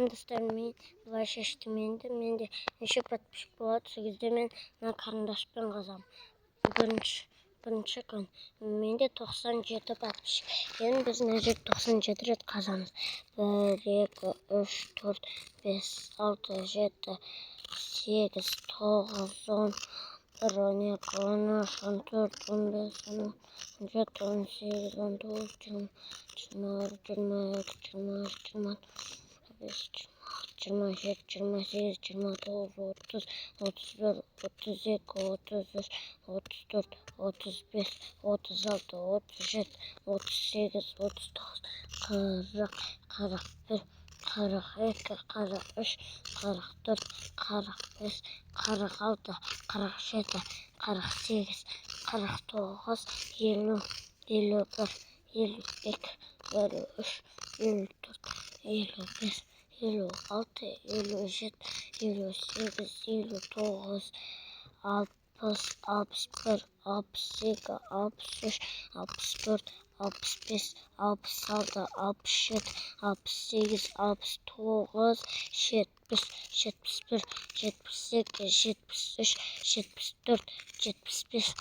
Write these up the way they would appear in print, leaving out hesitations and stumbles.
Арман достарым, мен былай шештім енді. Менде неше подписчик болады, сол кезде мен қарындашпен қазам. Бірінші күн. Менде 97 подписчик. Енді біз мына жерде 97 рет қазамыз. 1, 2, 3, 4, 5, 6, 7, 8, 9, 10, 1, 12, 13, 14, 15, 16, 17, 18, 19, 20, 21, 22, 23, 24, 25, 26, 27, 28, 29, 30, 31, 32, 33, 34, 35, 36, 37, 38, 39, 40, 41, 42, 43, 44, 45, 46, 47, 48, 49, 50, 51, 52, 53, 54, 56, 57, 58, 59, 60, 61, 62, 63, 64, 65, 66, 67, 68, 69, 70, 71, 72, 73, 74, 75,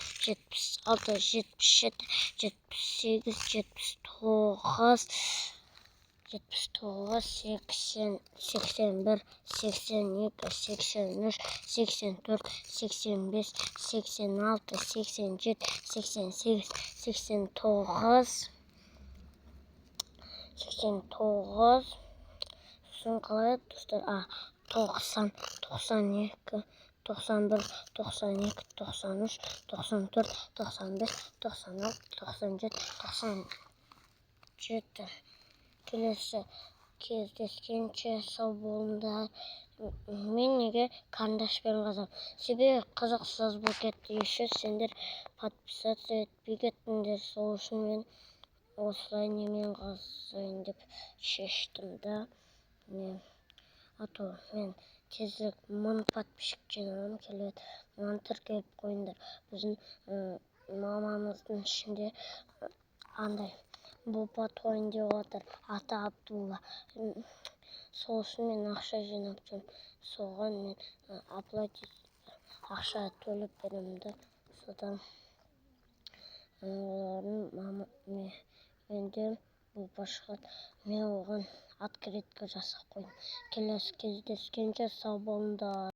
76, 77, 78, 79, 79, 80, 81, 82, 83, 84, 85, 86, 87, 88, 89, 89, сосын қалай достар? 90, 92, 91, 92, 93, 94, 95, 96, 97, 97. Келесі кездескенше сау болыңдар. Мен неге қарындашпен қазам? Себебі қызықсыз болып кетті. Еще сендер подписаться етпей кеттіңдер. Сол үшін мен осылай немен қазайын деп шештім да. А то мен тезірек 1000 подписчик жинағым келеді. Маған тіркеліп қойыңдар. Біздің мамамыздың ішінде андай Бопа тойын деп отыр, аты Абдулла. Сол үшін мен ақша жинап жүрмін. Соған мен ақша төлеп беремін да. Содан олардың менде Бопа шығады. Мен оған открытка жасап қойдым. Келесі кездескенше сау болыңдар.